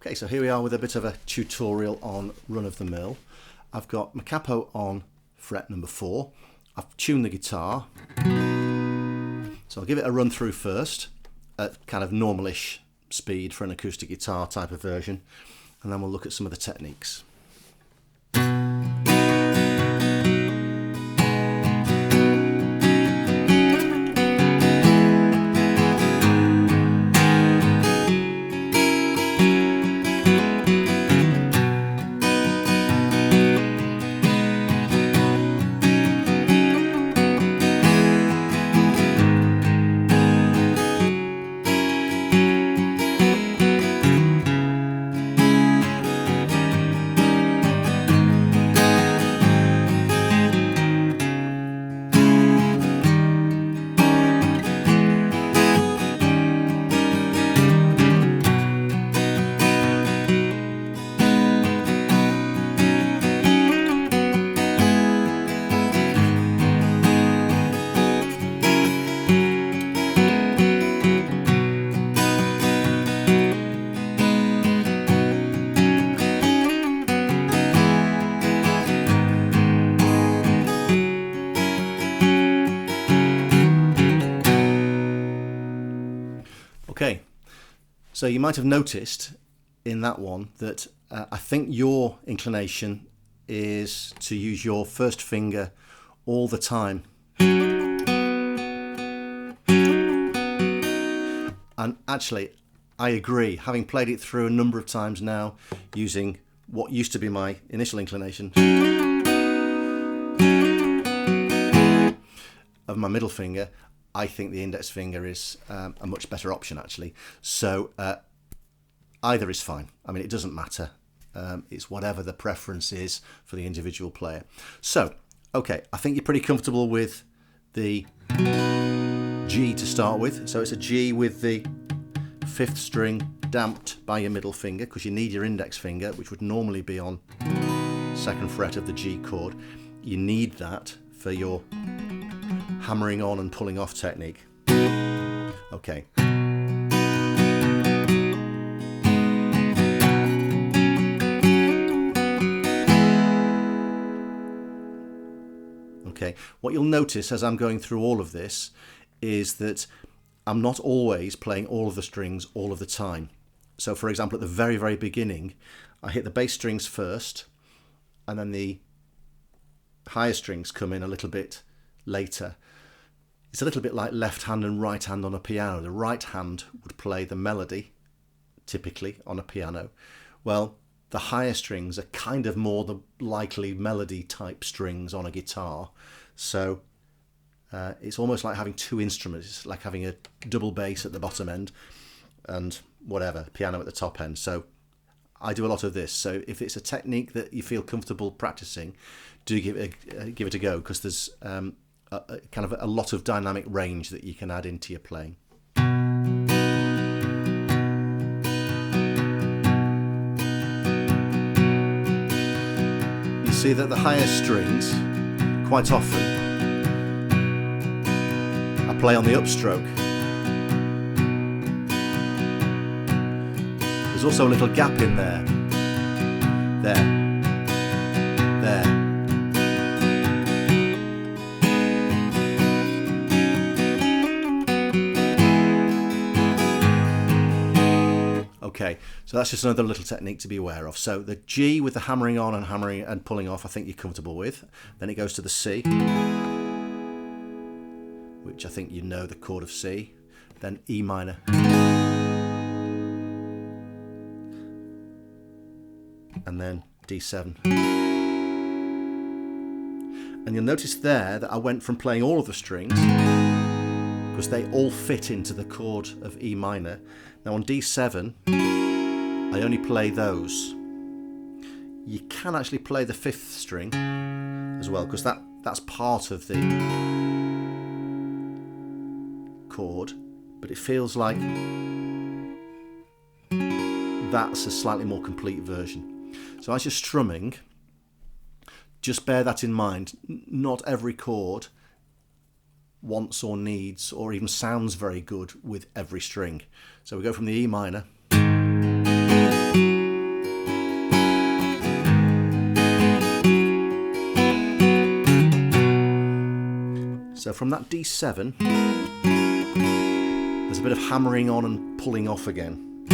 Okay, so here we are with a bit of a tutorial on run-of-the-mill. I've got my capo on fret number 4. I've tuned the guitar. So I'll give it a run through first at kind of normalish speed for an acoustic guitar type of version, and then we'll look at some of the techniques. Okay, so you might have noticed in that one that I think your inclination is to use your first finger all the time. And actually, I agree, having played it through a number of times now, using what used to be my initial inclination of my middle finger, I think the index finger is a much better option actually. So either is fine. I mean, it doesn't matter. It's whatever the preference is for the individual player. So, okay, I think you're pretty comfortable with the G to start with. So it's a G with the 5th string damped by your middle finger, because you need your index finger, which would normally be on 2nd fret of the G chord. You need that for your hammering on and pulling off technique. Okay. Okay, what you'll notice as I'm going through all of this is that I'm not always playing all of the strings all of the time. So for example, at the very, very beginning, I hit the bass strings first, and then the higher strings come in a little bit later. It's a little bit like left hand and right hand on a piano. The right hand would play the melody, typically, on a piano. Well, the higher strings are kind of more the likely melody type strings on a guitar. So it's almost like having two instruments. It's like having a double bass at the bottom end and whatever, piano at the top end. So I do a lot of this. So if it's a technique that you feel comfortable practicing, do give it a go, because there's kind of a lot of dynamic range that you can add into your playing. You see that the higher strings, quite often, I play on the upstroke. There's also a little gap in there. There. Okay, so that's just another little technique to be aware of. So the G with the hammering on and hammering and pulling off, I think you're comfortable with. Then it goes to the C, which I think you know the chord of C. Then E minor. And then D7. And you'll notice there that I went from playing all of the strings, because they all fit into the chord of E minor. Now on D7, I only play those. You can actually play the 5th string as well, because that's part of the chord, but it feels like that's a slightly more complete version. So as you're strumming, just bear that in mind. Not every chord wants or needs or even sounds very good with every string. So we go from the E minor So from that D7, there's a bit of hammering on and pulling off again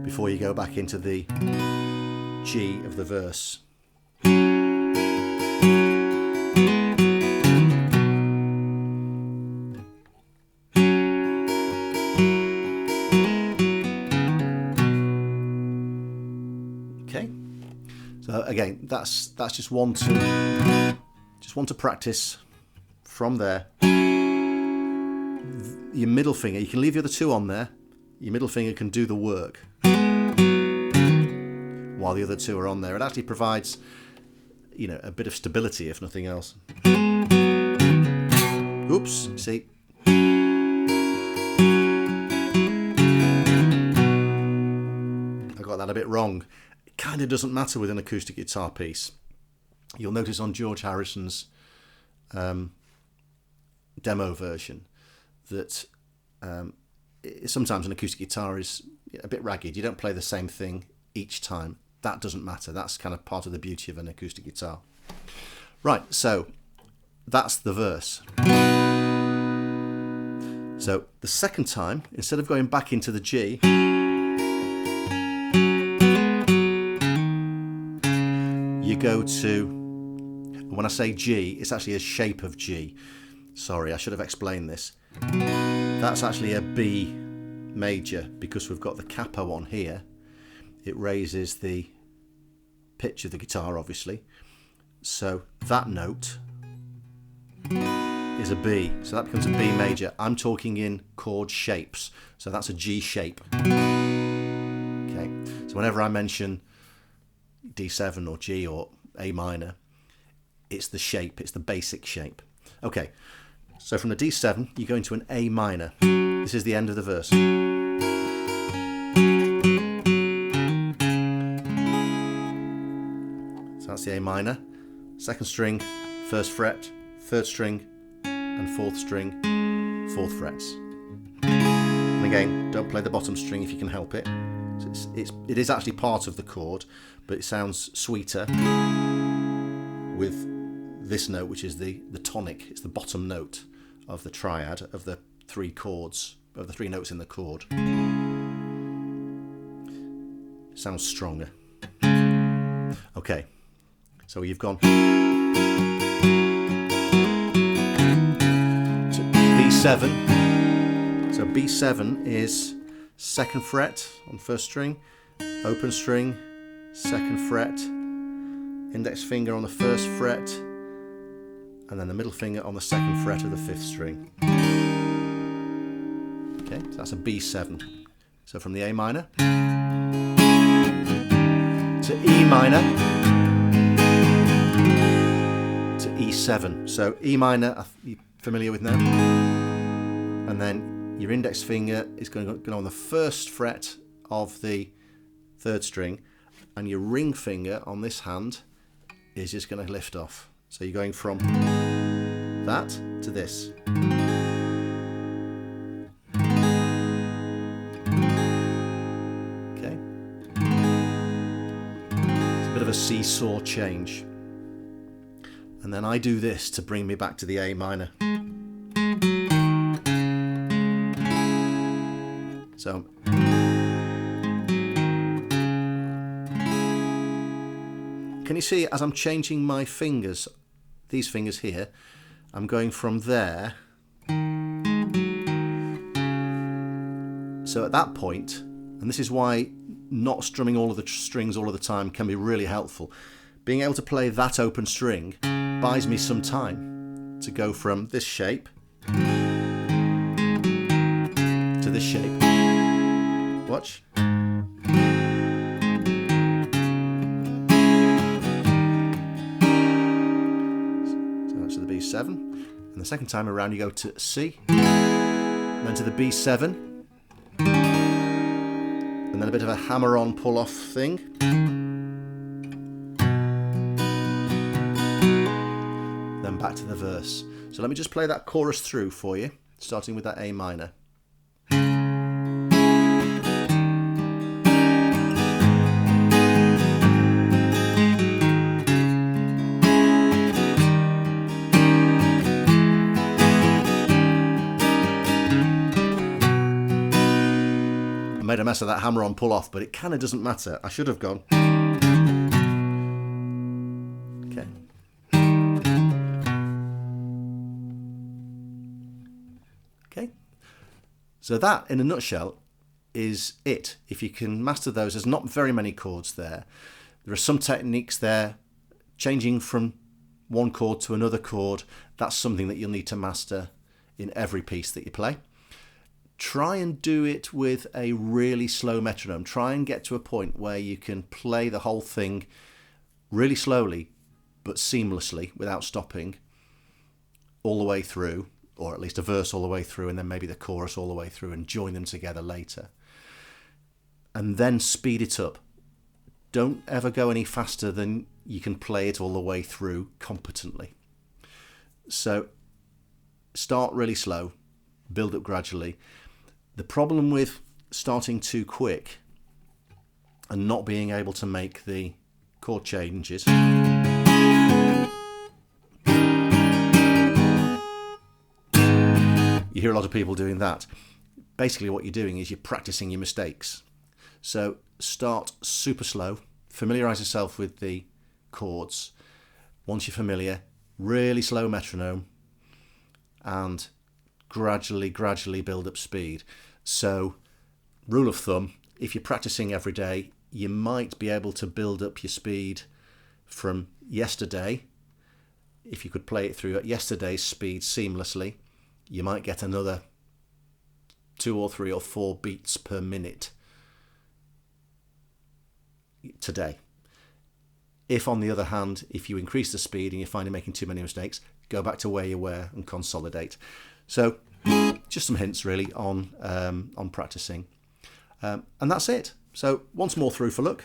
before you go back into the G of the verse. Okay, so again, that's just one to practice. From there, your middle finger, you can leave the other two on there. Your middle finger can do the work while the other two are on there. It actually provides, you know, a bit of stability, if nothing else. Oops, see. I got that a bit wrong. It kind of doesn't matter with an acoustic guitar piece. You'll notice on George Harrison's demo version that sometimes an acoustic guitar is a bit ragged. You don't play the same thing each time. That doesn't matter. That's kind of part of the beauty of an acoustic guitar. Right, so that's the verse. So the second time, instead of going back into the G, you go to, when I say G, it's actually a shape of G. Sorry, I should have explained this. That's actually a B major because we've got the capo on here. It raises the pitch of the guitar, obviously. So that note is a B. So that becomes a B major. I'm talking in chord shapes. So that's a G shape. Okay. So whenever I mention D7 or G or A minor, it's the shape, it's the basic shape. Okay. So from the D7, you go into an A minor. This is the end of the verse. So that's the A minor. Second string, first fret, third string, and fourth string, fourth frets. And again, don't play the bottom string if you can help it. It is actually part of the chord, but it sounds sweeter with this note, which is the tonic. It's the bottom note of the triad of the three chords, of the three notes in the chord. Sounds stronger. Okay, so you've gone to B7. So B7 is second fret on first string, open string, second fret, index finger on the first fret, and then the middle finger on the second fret of the fifth string. Okay, so that's a B7. So from the A minor to E minor to E7. So E minor, are you familiar with now? And then your index finger is going to go on the first fret of the third string, and your ring finger on this hand is just going to lift off. So you're going from that to this. Okay. It's a bit of a seesaw change. And then I do this to bring me back to the A minor. So can you see as I'm changing my fingers, these fingers here, I'm going from there. So at that point, and this is why not strumming all of the strings all of the time can be really helpful. Being able to play that open string buys me some time to go from this shape to this shape. Watch. B7, and the second time around you go to C, and then to the B7, and then a bit of a hammer-on pull-off thing, then back to the verse. So let me just play that chorus through for you, starting with that A minor. made a mess of that hammer-on pull-off, but it kind of doesn't matter. I should have gone. Okay. Okay. So that, in a nutshell, is it. If you can master those, there's not very many chords there. There are some techniques there. Changing from one chord to another chord, that's something that you'll need to master in every piece that you play. Try and do it with a really slow metronome. Try and get to a point where you can play the whole thing really slowly but seamlessly without stopping all the way through, or at least a verse all the way through, and then maybe the chorus all the way through, and join them together later. And then speed it up. Don't ever go any faster than you can play it all the way through competently. So start really slow, build up gradually. The problem with starting too quick and not being able to make the chord changes you hear a lot of people doing that. Basically what you're doing is you're practicing your mistakes. So start super slow, familiarise yourself with the chords. Once you're familiar, really slow metronome, and gradually build up speed. So rule of thumb, if you're practicing every day, you might be able to build up your speed from yesterday. If you could play it through at yesterday's speed seamlessly, you might get another 2 or 3 or 4 beats per minute today. If, on the other hand, if you increase the speed and you find you're making too many mistakes, go back to where you were and consolidate. So just some hints really on practicing. And that's it. So once more through for look.